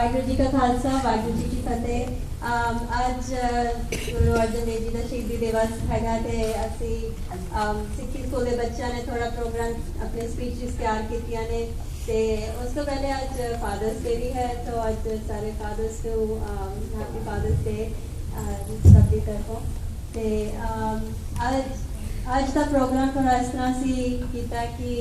वाहिगुरू जी का खालसा वाहिगुरू जी की फतेह। आज गुरु अर्जन देव जी का शहीदी दिवस हैगा ते असी सिक्खी स्कूल के बच्चों ने थोड़ा प्रोग्राम अपने स्पीचेस तैयार कीतियां ने ते उस तो पहले आज फादर्स डे भी है, तो आज सारे फादर्स को हैप्पी फादर्स डे सबकी तरफों ते आज का प्रोग्राम थोड़ा इस तरह से किया कि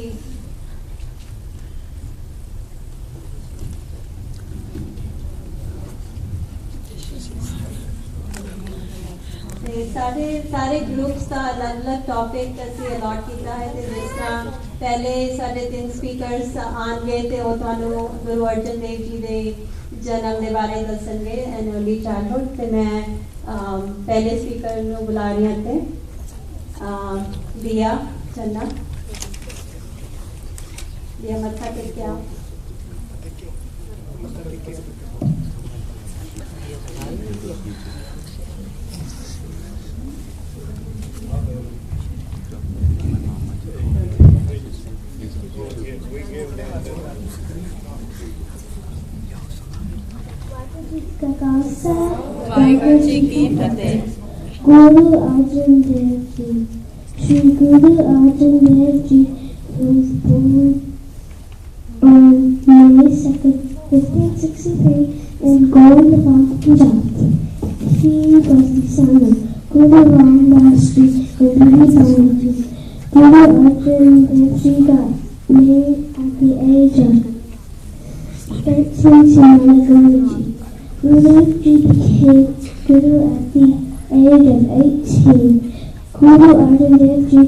सारे ग्रुप्स का अलग अलग टॉपिक असी अलॉट किया है। जिस तरह पहले साढ़े 3 स्पीकर्स आएंगे तो वो थानू गुरु अर्जन देव जी के जन्म के बारे दसणगे एंड अर्ली चाइल्डहुड। तो मैं पहले स्पीकर नू बुला रही हूँ दिया चन्ना, दिया मत्था टेक के आओ। वाहिगुरू जी की फतेह। Guru Arjan Dev ji, Shri Guru Arjan Dev Ji was born on May 2nd, 1563 in Goindwal, Punjab. He was the son of Guru Ram Das Ji and Guru Nanak Ji. Guru Arjan Dev Ji got married at the age of 13 to Guru Ji. Guru Ji became Guru at the age of 18. Guru Arjan Dev Ji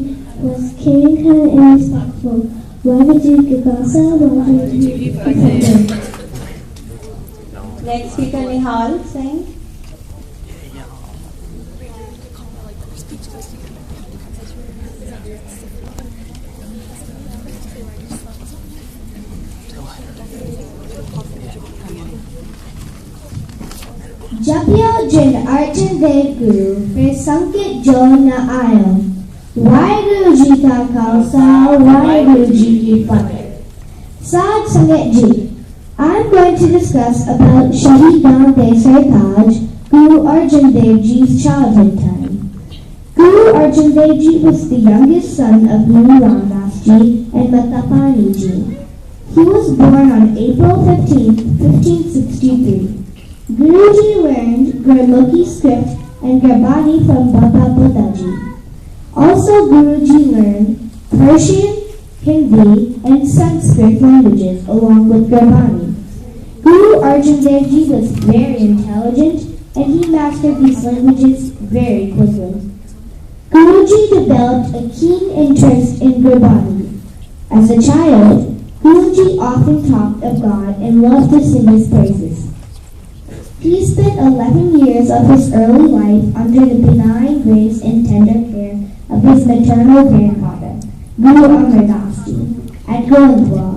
was caring, kind, and respectful. Wahiru Ji Ka Khalsa, Wahiru Ji Ki Fateh. Next speaker Nihal Singh. Japio Jin Arjan Dev Guru, फिर संकेत जो न आयो। वाहिगुरु जी का खालसा, वाहिगुरु जी की फतेह। Sad Sangat Ji, I'm going to discuss about Shahid Nandeh Sartaj, Guru Arjan Dev Ji's childhood time. Guru Arjan Dev Ji was the youngest son of Guru Ram Das Ji and Mata Pani Ji. He was born on April 15, 1563. Guruji learned Gurmukhi script and Gurbani from Baba Buddha Ji. Also Guruji learned Persian, Hindi and Sanskrit languages along with Gurbani. Guru Arjan Dev Ji was very intelligent and he mastered these languages very quickly. Guruji developed a keen interest in Gurbani. As a child, Guruji often talked of God and loved to sing his praises. He spent 11 years of his early life under the benign grace and tender care of his maternal grandfather, Guru Amar Das Ji, at Goindwal.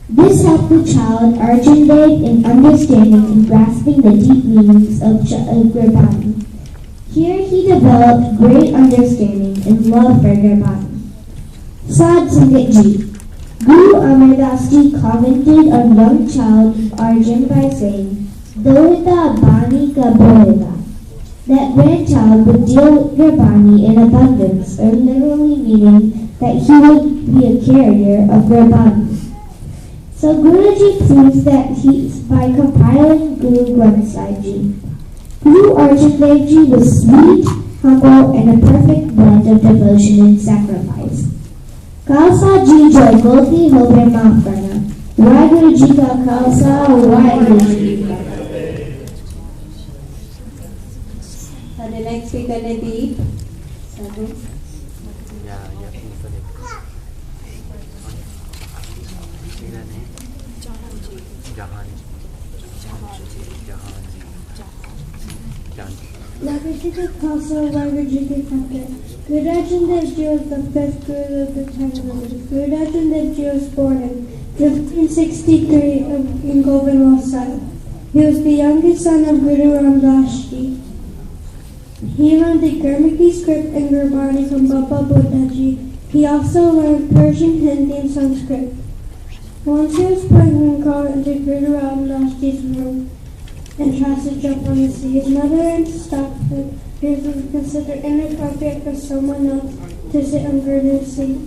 This helped the child Arjan Dev in understanding and grasping the deep meanings of Gurbani. Here he developed great understanding and love for Gurbani. Sad Sangat Ji, Guru Amar Das Ji commented on young child Arjan by saying, Dohita Bani Ka Bohita, that grandchild would deal with Gurbani in abundance, or literally meaning that he would be a carrier of Gurbani. So Guruji proves that by compiling Guru Granth Sahib Ji. Guru Arjan Dev Ji was sweet, humble, and a perfect blend of devotion and sacrifice. Khalsa Ji jo golti hobe maaf karna. Wahiru Ji ka Khalsa, Wahiru Ji ki Fateh. The next speaker is Deep. Guru Arjan Dev Ji was the fifth Guru of the Tamil. Guru Arjan Dev Ji was born in 1563 in Goindwal Sahib. He was the youngest son of Guru Ram Das Ji. He learned the Gurmukhi script and Gurbani from Baba Buddha Ji. He also learned Persian, Hindi, and Sanskrit. Once he was playing in car into Guru Ramdas Ji's room and tries to jump on the sea. His mother stopped him. It was considered inappropriate for someone else to sit on Guru's seat.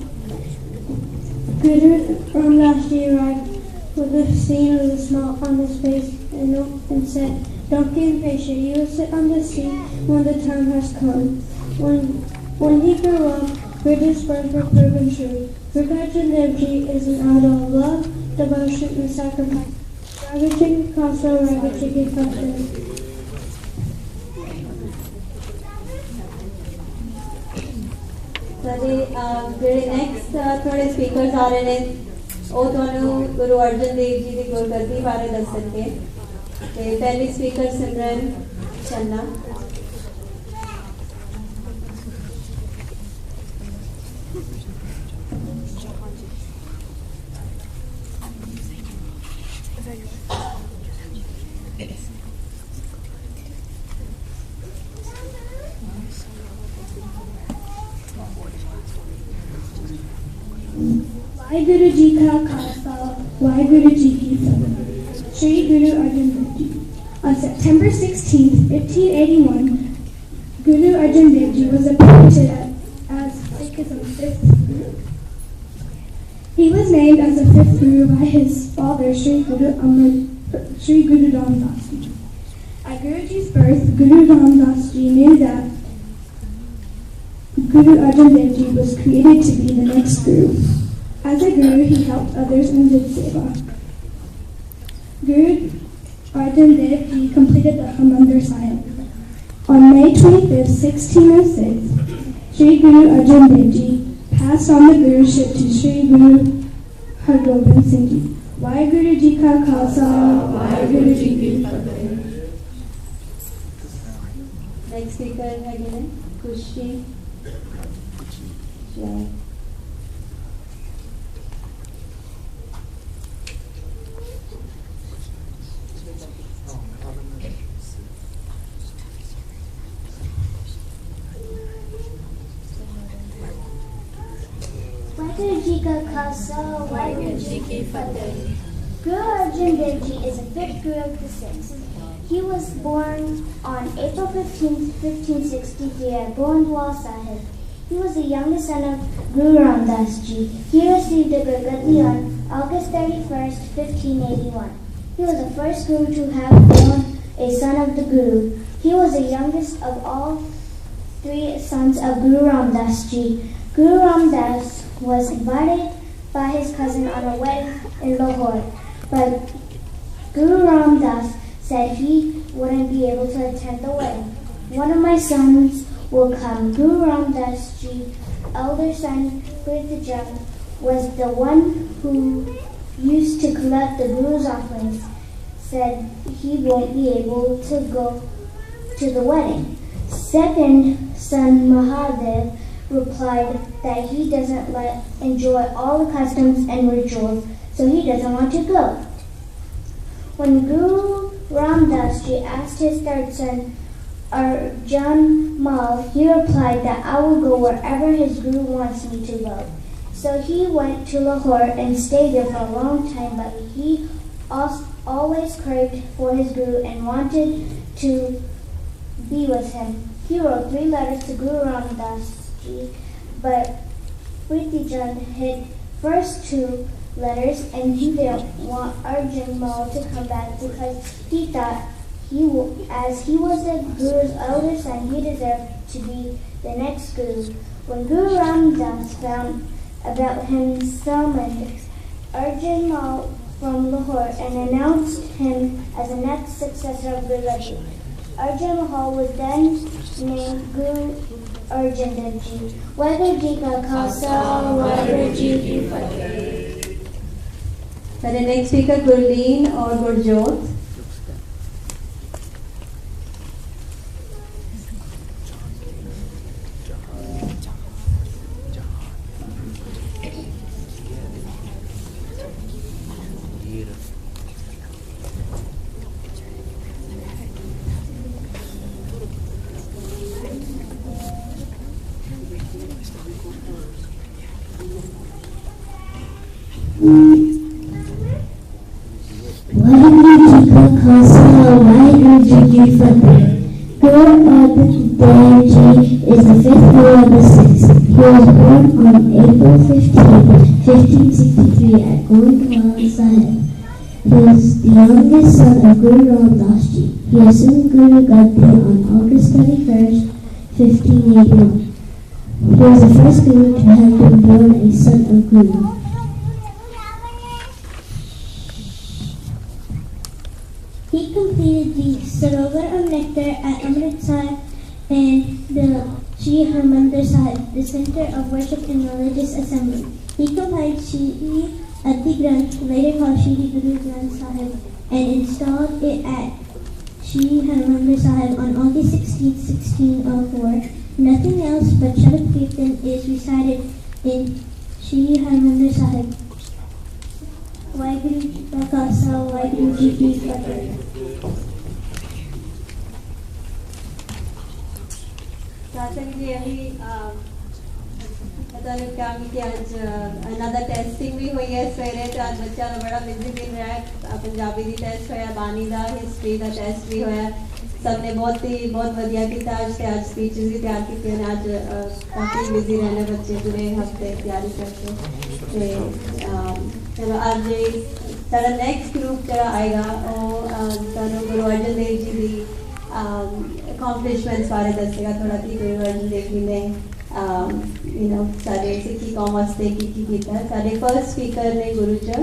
Guru Ramdas Ji arrived with a scene with a smile on his face and said, "Don't get impatient. You will sit on the seat when the time has come." When he grew up, Guru's words were proven true. Guru Arjan Dev Ji is an idol of love, devotion, and sacrifice. Ragachiki Kasa, Ragachiki Kasa. ਜਿਹੜੇ next ਥੋੜੇ speakers ਆ ਰਹੇ ਨੇ ਉਹ ਤੁਹਾਨੂੰ ਗੁਰੂ ਅਰਜਨ ਦੇਵ ਜੀ ਦੀ ਗੁਰਗੱਦੀ ਬਾਰੇ ਦੱਸਣਗੇ ਤੇ ਪਹਿਲੀ speaker Simran Channa Waheguru Ji Ka Khalsa, Waheguru Ji Ki Fateh. Shri Guru Arjan Dev Ji. On September 16, 1581, Guru Arjan Dev Ji was appointed as Sikhism's fifth Guru. He was named as the fifth Guru by his father, Shri Guru Ramdas Ji. At Guruji's birth, Guru Ramdas Ji knew that Guru Arjan Dev Ji was created to be the next Guru. As a Guru, he helped others and did seva. Guru Arjan Dev Ji completed the Harmandir Sahib. On May 25, 1606, Sri Guru Arjan Dev Ji passed on the Guruship to Sri Guru Hargobind Singh Ji. Waheguru Ji Ka Khalsa, Waheguru Ji Ki Fateh. Next speaker again, Kushi. Yeah. Waheguru Ji Ka Khalsa, Waheguru Ji Ki Fateh. Guru Arjan Dev Ji is a fifth Guru of the Sikhs. He was born on April 15, 1563 at Goindwal Sahib. He was the youngest son of Guru Ramdas Ji. He received the Gurgadi on August 31st, 1581. He was the first Guru to have born a son of the Guru. He was the youngest of all three sons of Guru Ramdas Ji. Guru Ramdas was invited by his cousin on a wedding in Lahore, but Guru Ramdas said he wouldn't be able to attend the wedding. One of my sons will come. Guru Ramdas Ji's elder son, Prithijam, was the one who used to collect the Guru's offerings, said he won't be able to go to the wedding. Second son, Mahadev, replied that he doesn't enjoy all the customs and rituals, so he doesn't want to go. When Guru Ramdas Ji asked his third son, Arjan Mal, he replied that I will go wherever his Guru wants me to go. So he went to Lahore and stayed there for a long time, but he always craved for his Guru and wanted to be with him. He wrote 3 letters to Guru Ramdas Ji, but Prithijam hid first 2 letters and he didn't want Arjan Mal to come back because he thought as he was the Guru's elder son, he deserved to be the next Guru. When Guru Ramdas found about him, summoned Arjan Mal from Lahore and announced him as the next successor of Guru Raji. Arjan Mahal was then named Guru Arjan Dev Ji. Waheguru Ji Ka Khalsa, Waheguru Ji Ki Fateh. For the next speaker, Gurleen or Gurjot. Ji Fateh. Guru Arjan Dev Ji is the fifth Guru of the Sikhs. He was born on April 15, 1563 at Gurdwara Sahib. He is the youngest son of Guru Ramdas Ji. He assumed Guru Gaddi on August 31st, 1581. He was the first Guru to have been born a son of Guru. He completed the Sarovar of Nectar at Amritsar and the Sri Harmandir Sahib, the center of worship and religious assembly. He compiled Shri Adi Granth, later called Shri Guru Granth Sahib, and installed it at Sri Harmandir Sahib on August 16, 1604. Nothing else but Shabad Kirtan is recited in Sri Harmandir Sahib. Waheguru Ji Ka Khalsa, Waheguru Ji Ki Fateh. जी अभी पता नहीं क्या कि आज another testing भी हुई है सवेरे तो आज बच्चा का बड़ा बिजी दिन रहा है पंजाबी दी टेस्ट होया बानी का हिस्ट्री का टेस्ट भी होया सबने बहुत वधिया किया आज स्पीचेस भी तैयार की आज काफ़ी बिजी रहने बच्चे पूरे हफ्ते तैयारी करते चलो आज सारा नेक्स्ट ग्रुप जो आएगा वो गुरु अर्जन देव जी की accomplishments बारे दसेगा थोड़ा कि गुरु अर्जन देव जी ने सारे सिक्खी कौम वास्ते की कीता सारे फर्स्ट स्पीकर ने Gurucharan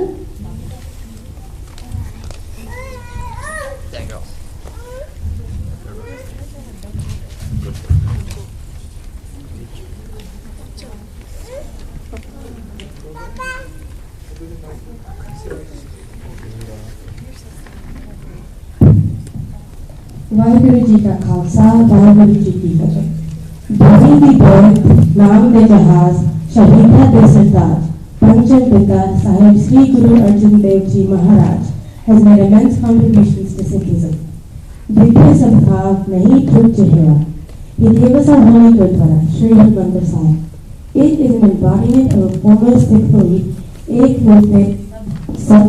Waheguru Ji Ka Khalsa, Waheguru Ji Ki Fateh. Bhumi di birth, naam de jahaz, Shabita de Sartaj, Panchan Pita Sahib Sri Guru Arjan Dev Ji Maharaj has made immense contributions to Sikhism. Vidya Sabhav Nahi Thuk Chehra. He gave us our holy Gurdwara, Sri Harmandir Sahib. It is an embodiment of a foremost Sikh belief, Ek Murte Sat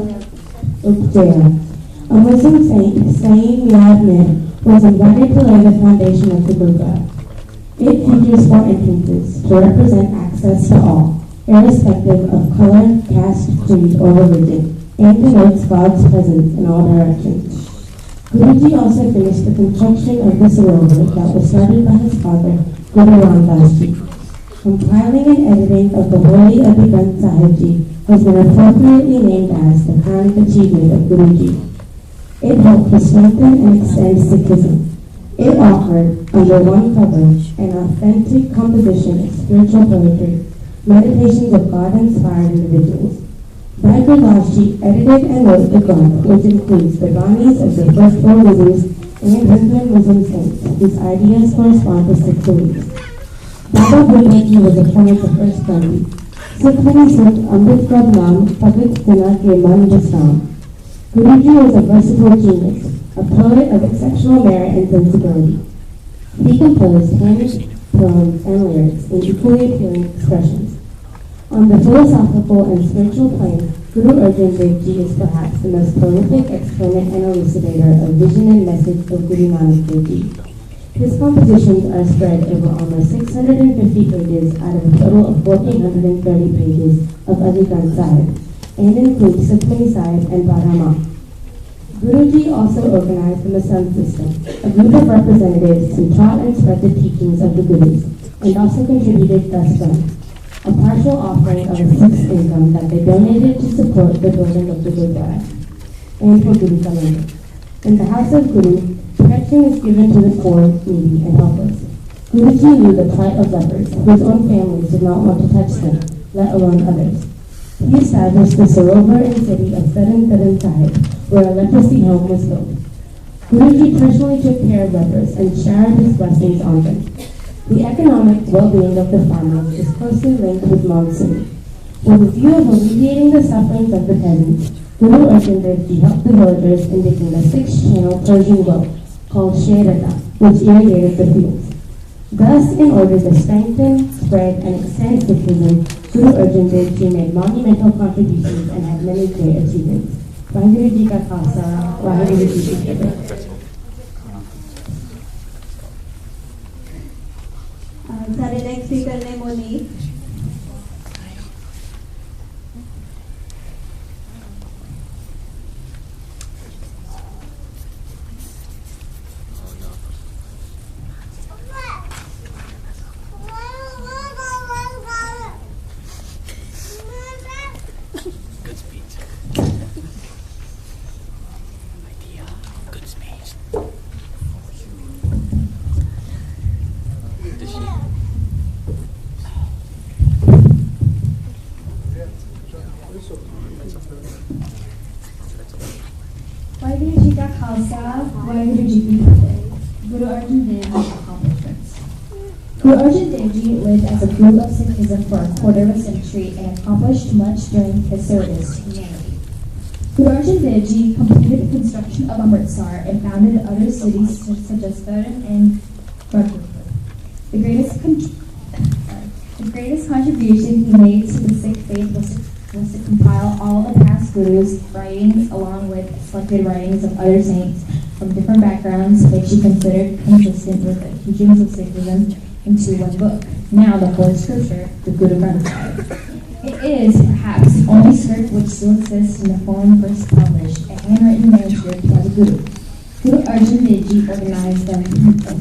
Upjaya. A Muslim saint, Sayyid Yad Mir, was invited to lay the foundation of the Gurdwara. It features 4 entrances to represent access to all, irrespective of color, caste, creed, or religion, and denotes God's presence in all directions. Guruji also finished the construction of the sarovar that was started by his father, Guru Ramdas Ji. Compiling and editing of the Holy Adi Granth Sahib Ji has been appropriately named as the crowning achievement of Guruji. It helped to strengthen and extend Sikhism. It offered, under one cover, an authentic composition of spiritual poetry, meditations of God-inspired individuals. Bhai Gurdas Ji edited and wrote the Granth, which includes the Banis of the first 4 Gurus and Hindu Muslim saints, whose ideas correspond to Sikh beliefs. Baba Budha Ji was appointed the first Gandhi. Sikh Bani Sikh Amrit Kar Naam Pagat Dina Ke Man Jasam. Guruji was a versatile genius, a poet of exceptional merit and sensibility. He composed hymns, poems, and lyrics in equally appealing expressions. On the philosophical and spiritual plane, Guru Arjan Dev Ji is perhaps the most prolific exponent and elucidator of vision and message of Guru Nanak Dev Ji. His compositions are spread over almost 650 pages out of a total of 1,430 pages of Adi Granth Sahib, and include Sukhmani Sahib and Barama. Guruji also organized the Masan system, a group of representatives who taught and spread the teachings of the Gurus, and also contributed thus far, a partial offering of a sixth income that they donated to support the building of the Gurdwara, and for Guru Kalendar. In the house of Guru, protection is given to the poor, needy, and helpless. Guruji knew the plight of lepers, whose own families did not want to touch them, let alone others. He established the Sarovar in the city of Saran Sahib, where a leprosy home was built. Guruji personally took care of lepers and showered his blessings on them. The economic well-being of the farmers is closely linked with monsoon. With the view of alleviating the sufferings of the peasants, Guru Arjan Dev Ji helped the villagers in digging a 6-channel Persian well called Sherada, which irrigated the fields. Thus, in order to strengthen, spread, and extend Sikhism, Guru Arjan Dev Ji made monumental contributions and had many great achievements. Waheguru Ji Ka Khalsa, Waheguru Ji Ki Fateh. करने Moni Waheguru Ji Ka Khalsa, Waheguru Ji Ki Fateh. Guru Arjan Dev Ji's accomplishments. Guru Arjan Dev Ji lived as a guru of Sikhism for a quarter of a century and accomplished much during his service to humanity. Guru Arjan Dev Ji completed the construction of Amritsar and founded other cities such as Tarn and Gurdaspur. The greatest contribution he made to the Sikh faith was to compile all the past gurus' writings along with selected writings of other saints from different backgrounds, which he considered consistent with the teachings of Sikhism, into one book. Now the Holy Scripture, the Guru Granth Sahib. It is perhaps the only script which still exists in the form first published, a handwritten manuscript by the Guru. Guru Arjan Dev Ji organized the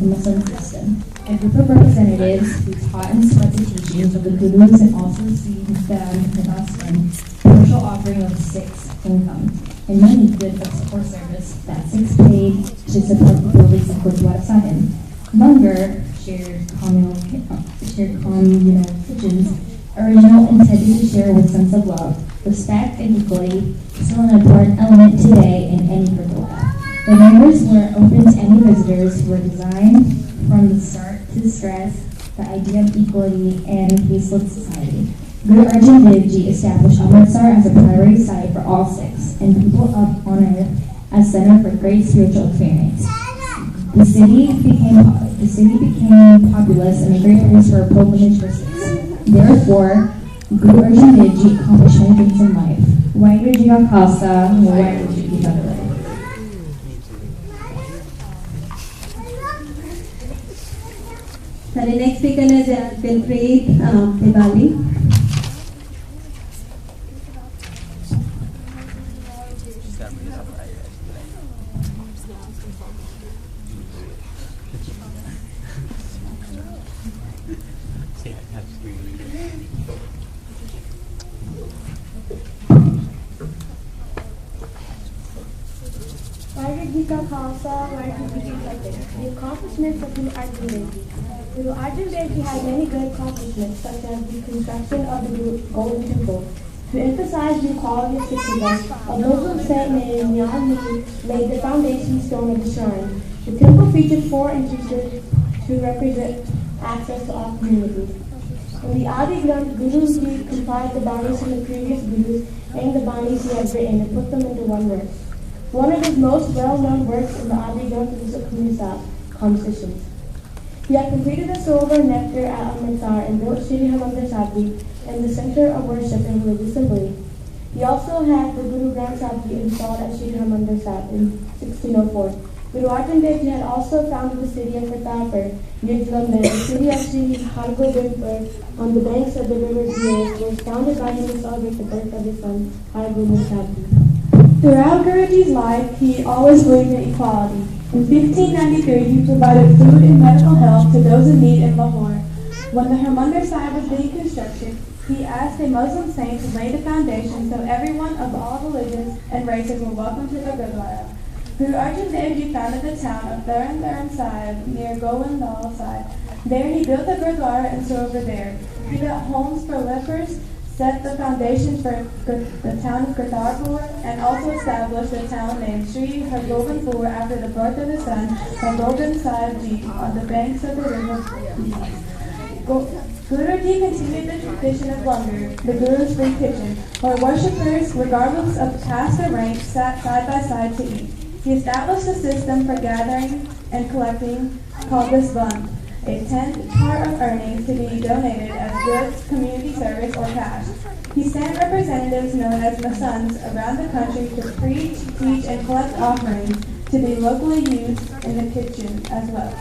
Muslim system. A group of representatives who taught and spread the teachings of the Gurus and also received the and partial offering of Sikhs income, and many did for service that Sikhs paid to support the buildings of Gurdwara Sahib. Munger shared communal kitchens, original intended to share with sense of love, respect, and equality, still an important element today in any Gurdwara. The members were open to any visitors who were designed from the start to stress the idea of equality and peaceful society. Guru Arjan Dev Ji established Amritsar as a priority site for all Sikhs and people up on earth as center for great spiritual experience. The city became populous and a great place for pilgrimage for Sikhs. Therefore, Guru Arjan Dev Ji accomplished many things in life. Waheguru Ji Ka Khalsa, Waheguru Ji Ki Fateh. The next speaker is Dilpreet Diwali. Waheguru Ji Ka Khalsa, Waheguru Ji Ki Fateh. The accomplishments of Guru Arjan Dev Ji. Guru Arjan Dev Ji had many good accomplishments, such as the construction of the Golden Temple. To emphasize the equality of Sikhism, a Muslim saint named Nyan laid the foundation stone of the shrine. The temple featured 4 entrances to represent access to all communities. In the Adi Granth, Guru Ji compiled the Banis from the previous Gurus and the Banis he had written and put them into one verse. One of his most well-known works in the Adi Granth is the Kunisab, Compositions. He had completed the silver nectar at Amritsar and built Shri Harmandir Sahib in the center of worship and religious assembly. He also had the Guru Granth Sahib installed at Shri Harmandir Sahib in 1604. Guru Arjan Dev Ji had also founded the city of Kartarpur near Jalandhar. The city of Shri Hargobindpur on the banks of the river Bias was founded by him to celebrate the birth of his son, Har Gobind Sahib. Throughout Guruji's life, he always believed in equality. In 1593, he provided food and medical help to those in need in Lahore. When the Harmandir Sahib was being constructed, he asked a Muslim saint to lay the foundation so everyone of all religions and races were welcome to the Gurdwara. Guru Arjan Dev Ji founded the town of Tarn Sahib near Govindal Sahib. There he built the Gurdwara and served there. He built homes for lepers, set the foundations for the town of Kartarpur, and also established a town named Shri Hargobindpur after the birth of his son, Hargobind Sahib Ji, on the banks of the river. Guruji continued the tradition of Langar, the Guru's free kitchen, where worshippers, regardless of caste or rank, sat side by side to eat. He established a system for gathering and collecting called the Sband, a 10th part of earnings to be donated as goods, community service, or cash. He sent representatives known as Masands around the country to preach, teach, and collect offerings to be locally used in the kitchen as well.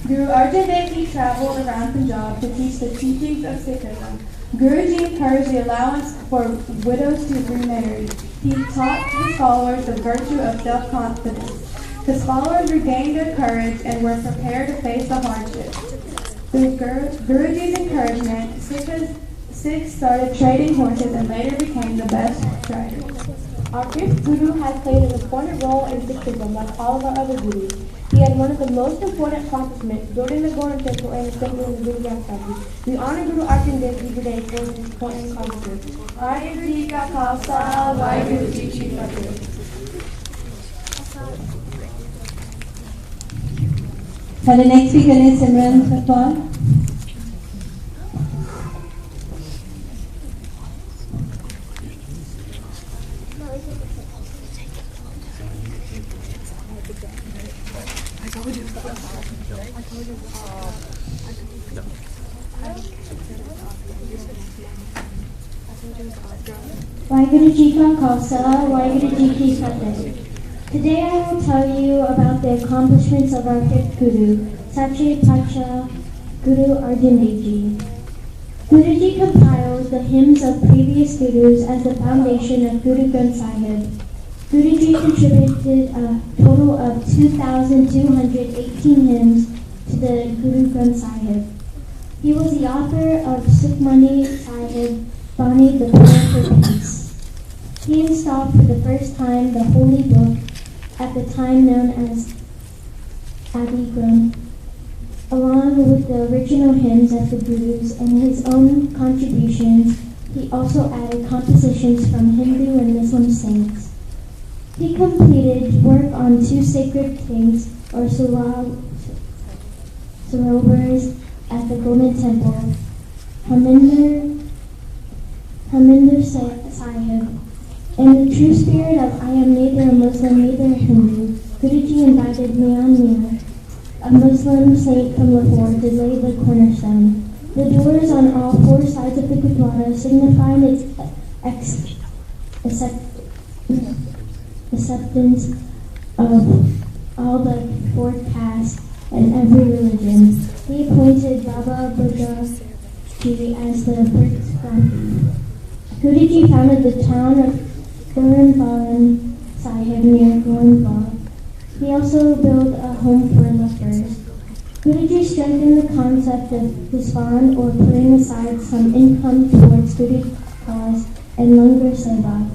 Guru Arjan Dev Ji traveled around Punjab to teach the teachings of Sikhism. Guruji encouraged the allowance for widows to remarry. He taught his followers the virtue of self-confidence. His followers regained their courage and were prepared to face the hardships. Through Guruji's encouragement, Sikhs started trading horses and later became the best riders. Our fifth Guru has played an important role in Sikhism like all of our other Gurus. He had one of the most important accomplishments, building the Golden Temple and assembling the Guru Granth Sahib. We honor Guru Arjan Dev Ji today for his important accomplishment. Vaheguru Ji Ka Khalsa, Vaheguru Ji Ki Fateh. The next speaker is Simran Paul. Waheguru Ji Ka Khalsa, Waheguru Ji Ki Fateh. Today I will tell you about the accomplishments of our fifth Guru, Sache Pacha Guru Arjan Dev Ji. Guruji compiled the hymns of previous Gurus as the foundation of Guru Granth Sahib. Guruji contributed a total of 2,218 hymns to the Guru Granth Sahib. He was the author of Sukhmani Sahib, Bani the Prayer for Peace. He installed for the first time the holy book, at the time known as Adi Granth, along with the original hymns of the Gurus and his own contributions. He also added compositions from Hindu and Muslim saints. He completed work on 2 sacred tanks or sarovars at the Golden Temple, Harmandir Sahib. In the true spirit of I am neither a Muslim, neither a Hindu, Guruji invited Mian Mir, a Muslim saint from Lahore, to lay the cornerstone. The doors on all 4 sides of the Gurdwara signifying its acceptance of all the 4 castes and every religion. He appointed Baba Buddha Ji as the first Granthi. Guruji founded the town of Gurunvalan Sahib near Goindwal. He also built a home for lepers. Guruji strengthened the concept of disband or putting aside some income towards Guru cause and Langar Seva.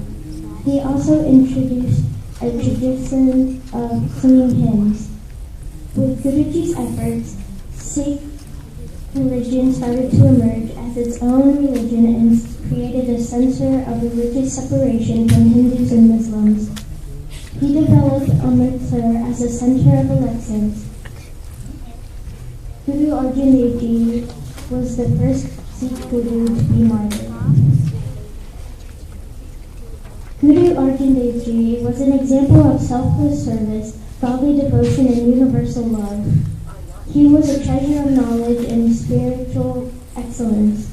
He also introduced a tradition of singing hymns. With Guruji's efforts, Sikh religion started to emerge as its own religion and created a center of religious separation from Hindus and Muslims. He developed Amritsar as a center of elections. Guru Arjan Dev Ji was the first Sikh Guru to be martyred. Guru Arjan Dev Ji was an example of selfless service, godly devotion, and universal love. He was a treasure of knowledge and spiritual excellence.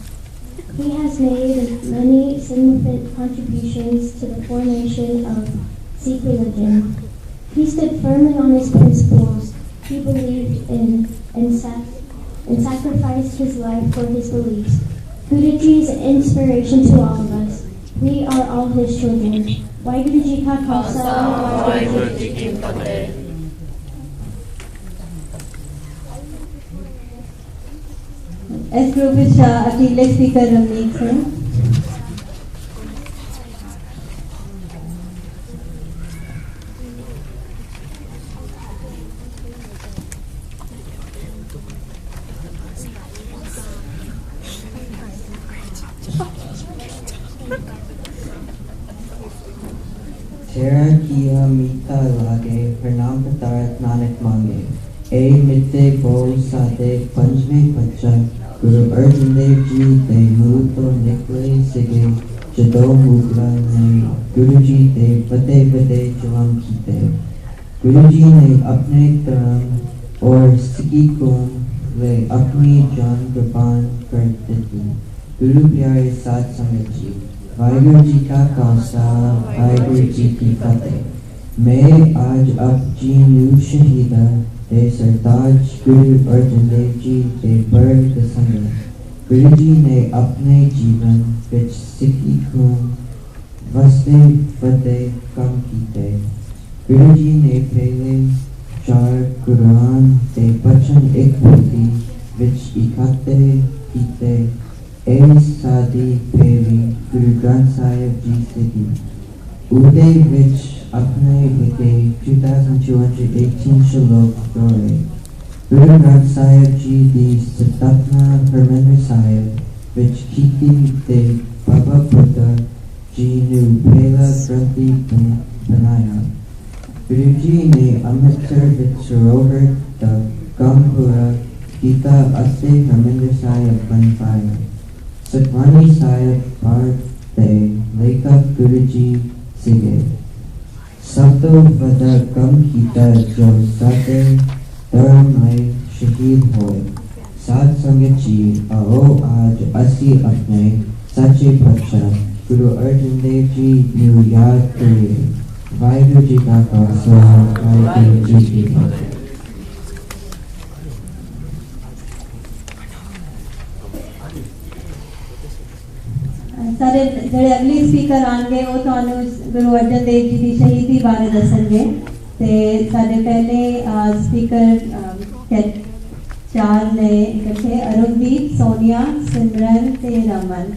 He has made many significant contributions to the formation of Sikh religion. He stood firmly on his principles he believed in and sacrificed his life for his beliefs. Guruji is an inspiration to all of us. We are all his children. Waheguru Ji Ka Khalsa, Waheguru Ji Ki Fateh. As group is Akile speaker Ramneek Singh. Terra kia mita lage, pranam patarat nanak mange. A mitte bo sade panjme pacha, Guru Arjan Dev Ji de muto nikle sige, jado mugla nahi, Guruji de pate pate jalam kite. Guruji ne apne धर्म और सिखी कौम वे अपनी जान कुर्बान कर देती। गुरु प्यारे साथ संगत जी, वाहिगुरु जी का खालसा, वाहिगुरु जी की फतेह। मैं आज आप जी नू शहीदा ते सरताज गुरु अर्जन देव जी दे बर्ग संगत गुरु जी ने अपने जीवन विच सिखी खून वसते फते कम कीते। गुरु जी ने पहले 4 कुरान ते बचन एक होती विच इकट्ठे कीते। ए सादी पहली गुरु ग्रंथ साहिब जी सिखी उदे विच अपने लिखे 2218 श्लोक जोड़े। गुरु ग्रंथ साहिब जी दी स्थापना हरमंदिर साहिब विच कीती ते बाबा बुद्धा जी ने पहला ग्रंथी बनाया। गुरु जी ने अमृतसर विच सरोवर तक गंभीरा गीता अते हरमंदिर साहिब बनवाया। सतवानी साहिब पाठ ते लेखक गुरु जी सिखे। सब तो वधा कम कीता जो साथे धर्म में शहीद हुए। साथ संगत जी आओ आज असी अपने सच्चे बादशाह गुरु अर्जन देव जी को याद करिए। वाहिगुरु जी का खालसा वाहिगुरु जी की फतेह। सारे जेडे अगली स्पीकर आएंगे वो थानू गुरु अर्जन देव जी की शहीदी बारे दसणगे। ते साडे पहले स्पीकर 4 ने इकट्ठे अरुणदीप, सोनिया, सिमरन ते रमन।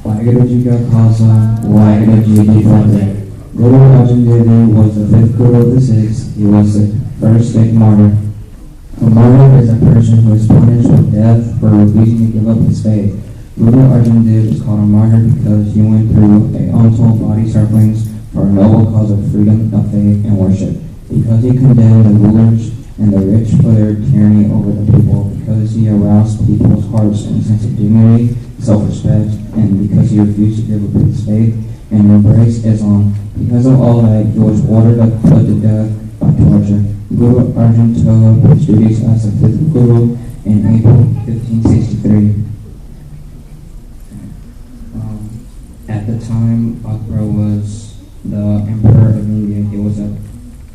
वाहिगुरु जी का खालसा वाहिगुरु जी की फतेह। Guru Arjan Dev Ji was the 5th Guru of the Sikhs. He was the first Sikh martyr. A martyr is a person who is punished with death for refusing to give up his faith. Guru Arjan Dev is called a martyr because he went through untold body sufferings for a noble cause of freedom of faith and worship. Because he condemned the rulers and the rich for their tyranny over the people. Because he aroused people's hearts in a sense of dignity, self-respect, and because he refused to give up his faith and embrace Islam. Because of all that, he was ordered to put to death by torture. Guru Arjan took up his duties as the 5th Guru in April 1563. At the time, Akbar was the emperor of India. He was a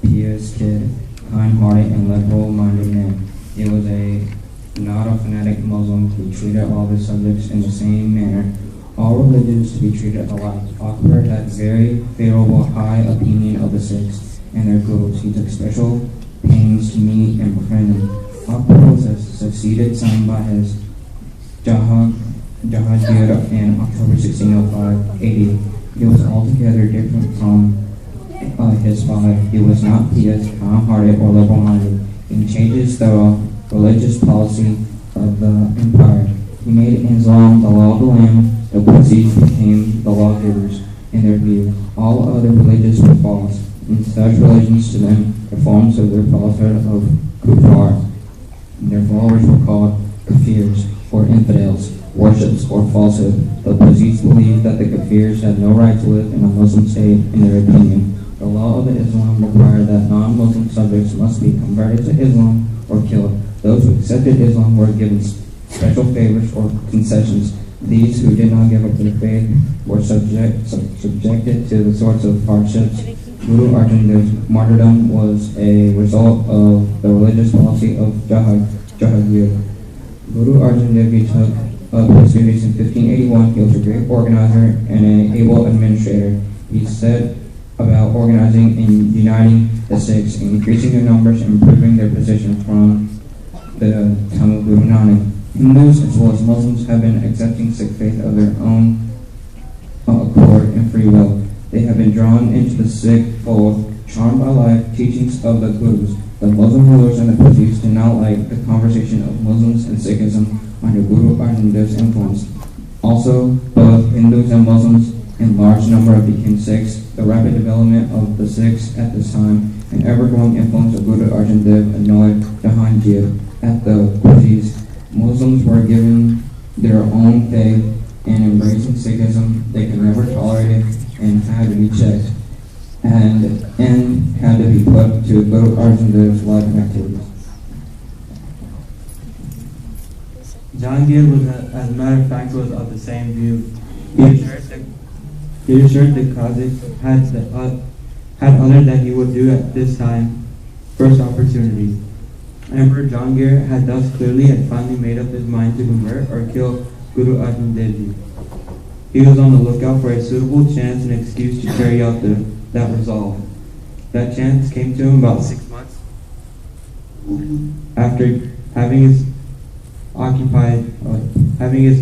pious kid, kind-hearted and liberal-minded man. He was not a fanatic Muslim who treated all of his subjects in the same manner. All religions to be treated alike. Akbar had very favorable high opinion of the Sikhs and their gurus. He took special pains to meet and befriend them. Akbar was succeeded son by his Jahangir in October 1605 AD. He was altogether different from his father. He was not pious, kind-hearted, or liberal-minded. He changes the religious policy of the empire. He made Islam the law of the land. The Wazis became the lawgivers. In their view, all other religions were false. In such religions to them, the forms of their falsehood of kuffar. Their followers were called kafirs, or infidels, worships, or falsehood. The Wazis believed that the kafirs had no right to live in a Muslim state, in their opinion. The law of Islam required that non-Muslim subjects must be converted to Islam or killed. Those who accepted Islam were given special favors or concessions. These who did not give up their faith were subjected to the sorts of hardships. Guru Arjan Dev's martyrdom was a result of the religious policy of Jahangir. Guru Arjan Dev Ji took up his duties in 1581. He was a great organizer and an able administrator. He set about organizing and uniting the Sikhs, increasing their numbers and improving their position from the time of Guru Nanak. Hindus as well as Muslims have been accepting Sikh faith of their own accord and free will. They have been drawn into the Sikh fold, charmed by life teachings of the Gurus. The Muslim rulers and the Wazis did not like the conversation of Muslims and Sikhism under Guru Arjan Dev's influence. Also, both Hindus and Muslims in large number became Sikhs. The rapid development of the Sikhs at this time an ever-growing influence of Guru Arjan Dev annoyed Jahangir. At the Gurdjieff, Muslims were given their own faith, and embracing Sikhism, they could never tolerate it and had to be checked, and had to be put to Guru Arjan Dev's life activities. Jahangir was, as a matter of fact, was of the same view. He assured the Qazi had others that he would do at this time, first opportunity. Emperor Jahangir had thus clearly and finally made up his mind to convert or kill Guru Arjan Dev Ji. He was on the lookout for a suitable chance and excuse to carry out that resolve. That chance came to him about 6 months after having his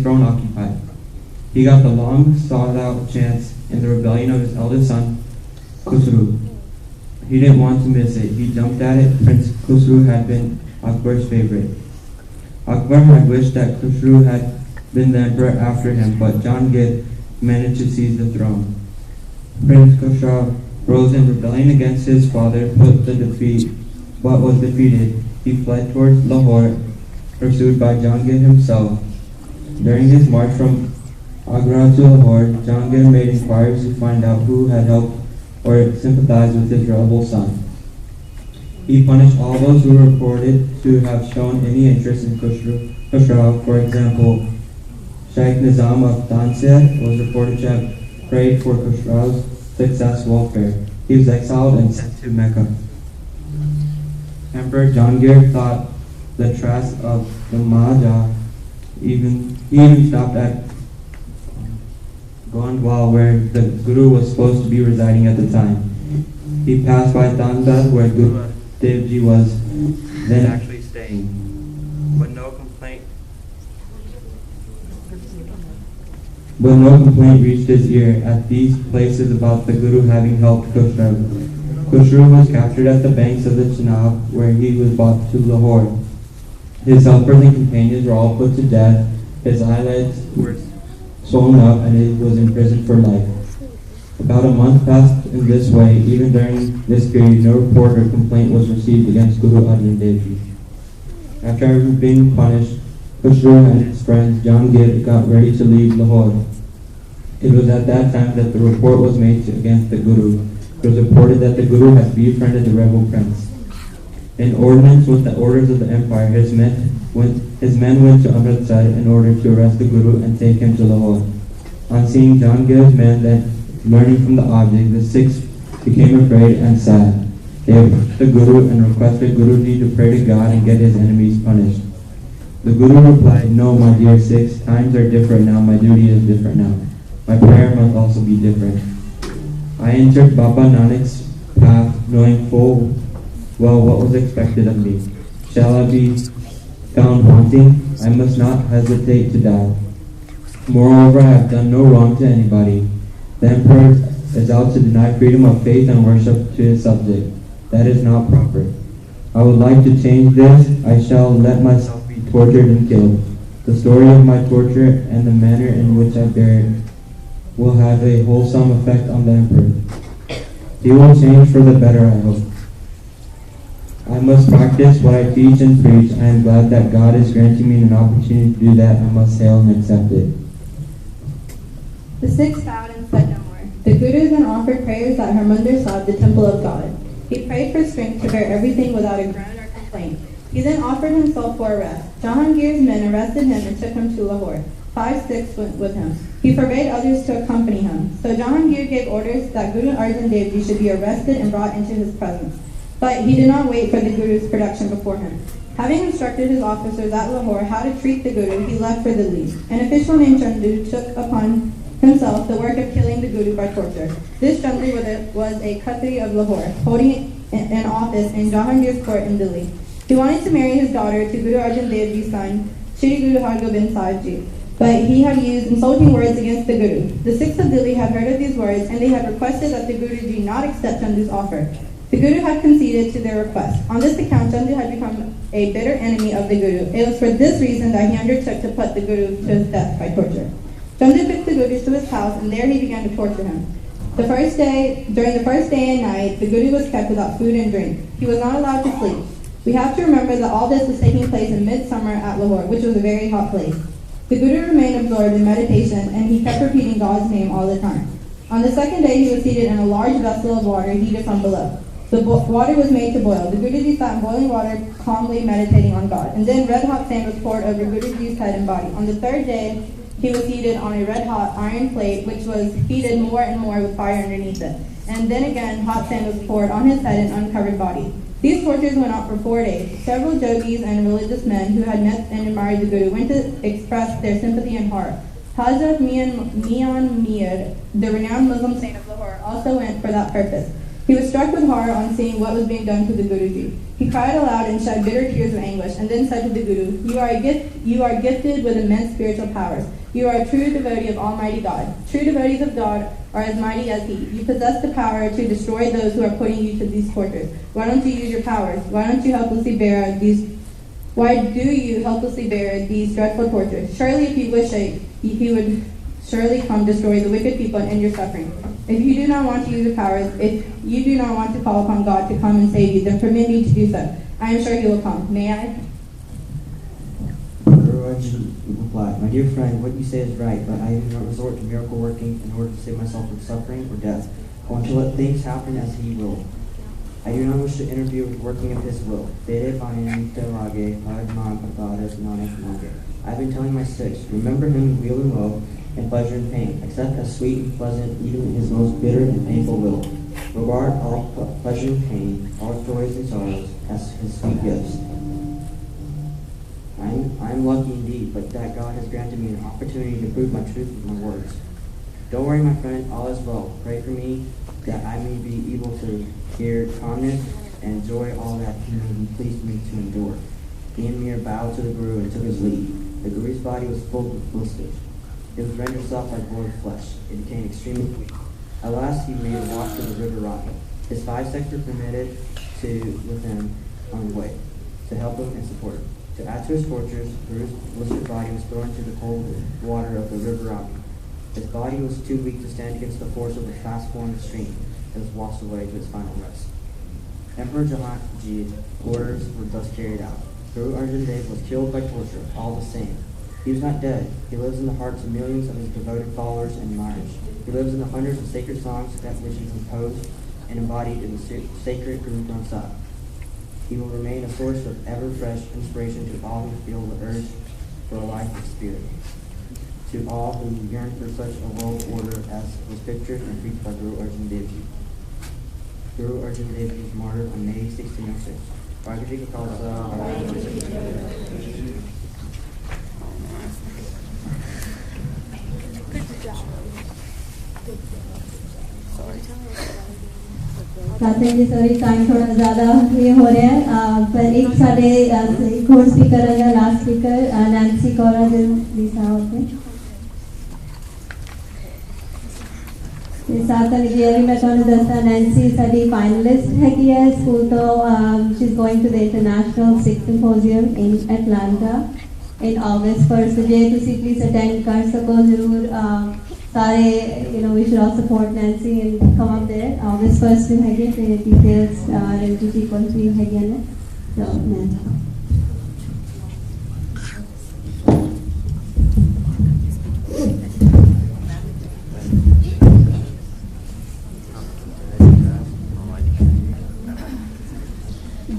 throne occupied. He got the long sought out chance in the rebellion of his eldest son, Khusru. He didn't want to miss it. He jumped at it. Prince Khusru had been Akbar's favorite. Akbar had wished that Khusru had been the emperor after him, but Jahangir managed to seize the throne. Prince Khusru rose in rebellion against his father, but was defeated. He fled towards Lahore, pursued by Jahangir himself. During his march from Agra to Lahore, Jahangir made inquiries to find out who had helped or sympathized with his rebel son. He punished all those who were reported to have shown any interest in Khusru. For example, Shaykh Nizam of Tansir was reported to have prayed for Khusru's successful welfare. He was exiled and sent to Mecca. Emperor Jahangir thought the trask of the Mahajah. He even stopped at Gondwal, where the Guru was supposed to be residing at the time. He passed by Tanbad, where Guru Dev Ji was then actually staying. But no complaint reached his ear at these places about the Guru having helped Khusru. Khusru was captured at the banks of the Chenab, where he was brought to Lahore. His helpers and companions were all put to death. His eyelids were sewn up, and he was imprisoned for life. About a month passed in this way. Even during this period, no report or complaint was received against Guru Arjan Dev Ji. After being punished, Khusru and his friends Jahangir got ready to leave Lahore. It was at that time that the report was made against the Guru. It was reported that the Guru had befriended the rebel prince. In accordance with the orders of the empire, his men went to Amritsar in order to arrest the Guru and take him to Lahore. On seeing Jahangir's men then learning from the object, the Sikhs became afraid and sad. They approached the Guru and requested Guruji to pray to God and get his enemies punished. The Guru replied, "No, my dear Sikhs, times are different now, my duty is different now. My prayer must also be different. I entered Baba Nanak's path knowing full well what was expected of me. Shall I be found wanting? I must not hesitate to die. Moreover, I have done no wrong to anybody. The emperor is out to deny freedom of faith and worship to his subject. That is not proper. I would like to change this. I shall let myself be tortured and killed. The story of my torture and the manner in which I bear it will have a wholesome effect on the emperor. He will change for the better, I hope. I must practice what I teach and preach. I am glad that God is granting me an opportunity to do that. I must hail and accept it." The Sikhs bowed and said no more. The Guru then offered prayers at Harmandir Sahib, the temple of God. He prayed for strength to bear everything without a groan or complaint. He then offered himself for arrest. Jahangir's men arrested him and took him to Lahore. 5 Sikhs went with him. He forbade others to accompany him. So Jahangir gave orders that Guru Arjan Dev Ji should be arrested and brought into his presence. But he did not wait for the Guru's production before him. Having instructed his officers at Lahore how to treat the Guru, he left for Delhi. An official named Chandu took upon himself the work of killing the Guru by torture. This Chandu was a Khatri of Lahore, holding an office in Jahangir's court in Delhi. He wanted to marry his daughter to Guru Arjan Dev Ji's son, Shri Guru Hargobind Sahib Ji, but he had used insulting words against the Guru. The Sikhs of Delhi had heard of these words, and they had requested that the Guruji not accept Chandu's offer. The Guru had conceded to their request. On this account, Chandu had become a bitter enemy of the Guru. It was for this reason that he undertook to put the Guru to his death by torture. Chandu took the Guru to his house, and there he began to torture him. During the first day and night, the Guru was kept without food and drink. He was not allowed to sleep. We have to remember that all this was taking place in midsummer at Lahore, which was a very hot place. The Guru remained absorbed in meditation, and he kept repeating God's name all the time. On the second day, he was seated in a large vessel of water heated from below. The water was made to boil. The Guruji sat in boiling water, calmly meditating on God. And then red-hot sand was poured over Guruji's head and body. On the third day, he was seated on a red-hot iron plate, which was heated more and more with fire underneath it. And then again, hot sand was poured on his head and uncovered body. These tortures went on for 4 days. Several yogis and religious men who had met and admired the Guru went to express their sympathy and horror. Hazrat Mian Mir, the renowned Muslim saint of Lahore, also went for that purpose. He was struck with horror on seeing what was being done to the Guruji. He cried aloud and shed bitter tears of anguish, and then said to the Guru, You are gifted with immense spiritual powers. You are a true devotee of Almighty God. True devotees of God are as mighty as He. You possess the power to destroy those who are putting you to these tortures. Why don't you use your powers? Why do you helplessly bear these dreadful tortures? Surely if you wish it, He would surely come destroy the wicked people and end your suffering. If you do not want to use your powers, if you do not want to call upon God to come and save you, then permit me to do so. I am sure He will come. May I? Guru Arjan replied, My dear friend, what you say is right, but I do not resort to miracle working in order to save myself from suffering or death. I want to let things happen as He will. I do not wish to interfere with the working of His will. I've been telling my Sikhs, remember Him in weal and woe, and pleasure and pain, accept as sweet and pleasant even His most bitter and painful will. Regard all pleasure and pain, all joys and sorrows, as His sweet gifts. I am lucky indeed, but that God has granted me an opportunity to prove my truth with my words. Don't worry, my friend, all is well. Pray for me that I may be able to hear calmness and enjoy all that He may be pleased me to endure. Mian Mir bowed to the Guru and took his leave. The Guru's body was full of blisters. It was rendered soft like boiled flesh. It became extremely weak. At last he made a walk to the river Ravi. His 5 Sikhs were permitted with him on the way, to help him and support him. To add to his tortures, Guru's blistered body was thrown into the cold water of the river Ravi. His body was too weak to stand against the force of the fast-flowing stream and was washed away to its final rest. Emperor Jahangir's orders were thus carried out. Guru Arjan Dev was killed by torture, all the same. He was not dead. He lives in the hearts of millions of his devoted followers and admirers. He lives in the hundreds of sacred songs that which he composed and embodied in the sacred Guru Granth Sahib. He will remain a source of ever-fresh inspiration to all who feel the urge for a life of spirit. To all who yearn for such a world order as was pictured and preached by Guru Arjan Dev Ji. Guru Arjan Dev Ji was martyred on May 1606. Vaheguru Ji Ka Khalsa, Vaheguru Ji Ki Fateh. Ji sorry time थोड़ा ज़्यादा ये हो रहा है पर एक साढ़े एक और स्पीकर है लास्ट स्पीकर नैन्सी कौरा जी साहब के साथ जी अभी मैं ਤੁਹਾਨੂੰ ਦੱਸਾਂ नैन्सी साडी फाइनलिस्ट हैगी है स्कूल तो she is going to the international Sikh symposium in Atlanta in August 1 जे ਤੁਸੀਂ प्लीज अटेंड कर सको जरूर सारे we should all support Nancy and come up there. August 1st दिन हैगे ते details रंजू जी कोल भी हैगे ने तो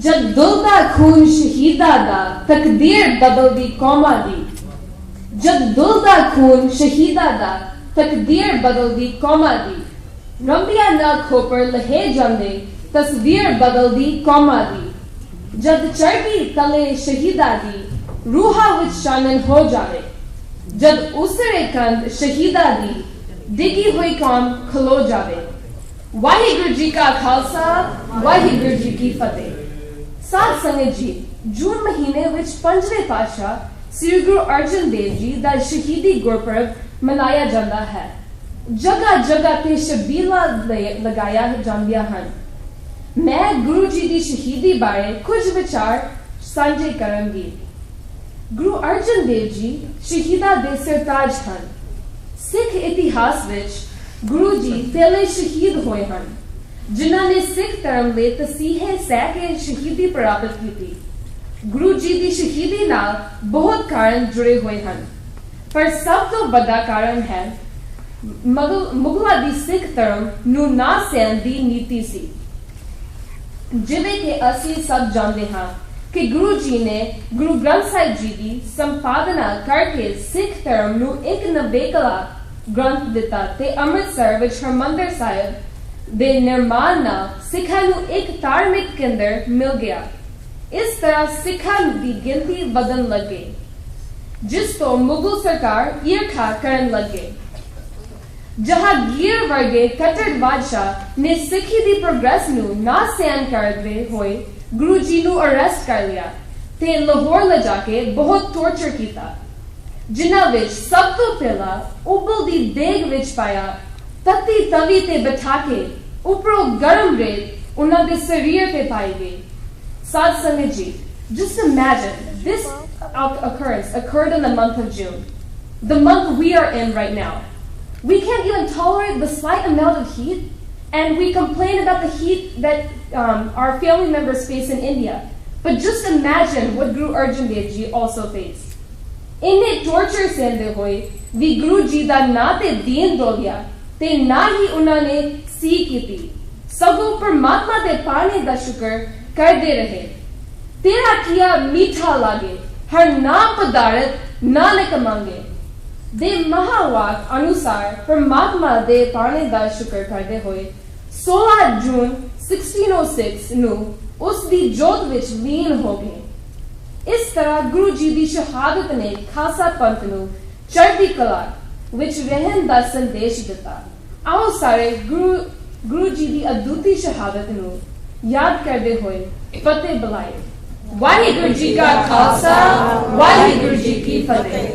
जद दुलदा खून शहीदा दा तकदीर बदलदी कौमां दी जद दुलदा खून शहीदा दा तकदीर बदलदी कौमां दी रंबिया ना खोपर लहे जांदे तस्वीर बदलदी कौमां दी जद चढ़दी तले शहीदा दी रूहा विच शामिल हो जावे जद उसरे कंद शहीदा दी डिगी हुई कौम खलो जावे वाहिगुरु जी का खालसा वाहिगुरु जी की फतेह। साथ संगत जी जून महीने विच 5वें पातशाह श्री गुरु अर्जन देव जी दा शहीदी गुरपुरब मनाया जाता है। जगह जगह ते शबीला लगाया जांदियां हन। मैं गुरु जी दी शहीदी बारे कुछ विचार सांझे करांगी। गुरु अर्जन देव जी शहीदा दे सिरताज हन। सिख इतिहास विच ਗੁਰੂ ਜੀ ਪਹਿਲੇ ਸ਼ਹੀਦ ਹੋਏ ਹਨ, ਜਿਨ੍ਹਾਂ ਨੇ ਸਿੱਖ ਧਰਮ ਲਈ ਤਸੀਹੇ ਸਹਿ ਕੇ ਸ਼ਹੀਦੀ ਪ੍ਰਾਪਤ ਕੀਤੀ। ਗੁਰੂ ਜੀ ਦੀ ਸ਼ਹੀਦੀ ਨਾਲ ਬਹੁਤ ਕਾਰਨ ਜੁੜੇ ਹੋਏ ਹਨ, ਪਰ ਸਭ ਤੋਂ ਵੱਡਾ ਕਾਰਨ ਹੈ ਮੁਗਲਾਂ ਦੀ ਸਿੱਖ ਧਰਮ ਨੂੰ ਨਾ ਸਹਿਣ ਦੀ ਨੀਤੀ ਸੀ। ਜਿਵੇਂ ਕਿ ਅਸੀਂ ਸਭ ਜਾਣਦੇ ਹਾਂ ਕਿ ਗੁਰੂ ਜੀ ਨੇ ਗੁਰੂ ਗ੍ਰੰਥ ਸਾਹਿਬ ਜੀ ਦੀ ਸੰਪਾਦਨਾ ਕਰਕੇ ਸਿੱਖ ਧਰਮ ਨੂੰ ਇੱਕ ਨਵੇਕਲਾ ਗ੍ਰੰਥ ਦਿੱਤਾ ਤੇ ਅੰਮ੍ਰਿਤਸਰ ਵਿੱਚ ਹਰਿਮੰਦਰ ਸਾਹਿਬ ਦੇ ਨਿਰਮਾਣ ਨਾਲ ਸਿੱਖਾਂ ਨੂੰ ਇੱਕ ਧਾਰਮਿਕ ਕੇਂਦਰ ਮਿਲ ਗਿਆ। ਇਸ ਤਰ੍ਹਾਂ ਸਿੱਖਾਂ ਦੀ ਗਿਣਤੀ ਵਧਣ ਲੱਗੇ, ਜਿਸ ਤੋਂ ਮੁਗਲ ਸਰਕਾਰ ਈਰਖਾ ਕਰਨ ਲੱਗੇ। ਜਹਾਂਗੀਰ ਵਰਗੇ ਕੱਟੜ ਬਾਦਸ਼ਾਹ ਨੇ ਸਿੱਖੀ ਦੀ ਪ੍ਰੋਗਰੈਸ ਨੂੰ ਨਾ ਸਹਿਣ ਕਰਦੇ ਹੋਏ ਗੁਰੂ ਜੀ ਨੂੰ ਅਰੈਸਟ ਕਰ ਲਿਆ ਤੇ ਲਾਹੌਰ ਲਿਜਾ ਕੇ ਬਹੁਤ ਟੌਰਚਰ ਕੀਤਾ, ਜਿਨ੍ਹਾਂ ਵਿੱਚ ਸਭ ਤੋਂ ਪਹਿਲਾਂ ਉਬਲਦੀ ਦੇਗ ਵਿੱਚ ਪਾਇਆ, ਤੱਤੀ ਤਵੀ ਤੇ ਬਿਠਾ ਕੇ ਉੱਪਰੋਂ ਗਰਮ ਰੇਤ ਉਹਨਾਂ ਦੇ ਸਰੀਰ ਤੇ ਪਾਈ ਗਈ। ਸਾਧ ਸੰਗਤ ਜੀ, just imagine this occurrence occurred in the month of June, the month we are in right now. We can't even tolerate the slight amount of heat, and we complain about the heat that our family members face in India. But just imagine what Guru Arjan Dev Ji also faced. इन्हें torture सहते हुए भी गुरु जी दा ना ते दीन दोलिया ते ना ही उन्होंने सी की थी, सगों परमात्मा दे पाने दा शुक्र करते रहे। तेरा किया मीठा लागे, हर नाम पदार्थ नानक मांगे। ਦੇ ਮਹਾਵਾਕ ਅਨੁਸਾਰ ਪਰਮਾਤਮਾ ਦੇ ਪਾਣੇ ਦਾ ਸ਼ੁਕਰ ਕਰਦੇ ਹੋਏ 16 ਜੂਨ 1606 ਨੂੰ ਉਸ ਦੀ ਜੋਤ ਵਿੱਚ ਲੀਨ ਹੋ ਗਏ। ਇਸ ਤਰ੍ਹਾਂ ਗੁਰੂ ਜੀ ਦੀ ਸ਼ਹਾਦਤ ਨੇ ਖਾਲਸਾ ਪੰਥ ਨੂੰ ਚੜ੍ਹਦੀ ਕਲਾ ਵਿੱਚ ਰਹਿਣ ਦਾ ਸੰਦੇਸ਼ ਦਿੱਤਾ। ਆਓ ਸਾਰੇ ਗੁਰੂ ਜੀ ਦੀ ਅਦੁੱਤੀ ਸ਼ਹਾਦਤ ਨੂੰ ਯਾਦ ਕਰਦੇ ਹੋਏ ਫਤਿਹ ਬੁਲਾਏ। ਵਾਹਿਗੁਰੂ ਜੀ ਕਾ ਖਾਲਸਾ, ਵਾਹਿਗੁਰੂ ਜੀ ਕੀ ਫਤਿਹ।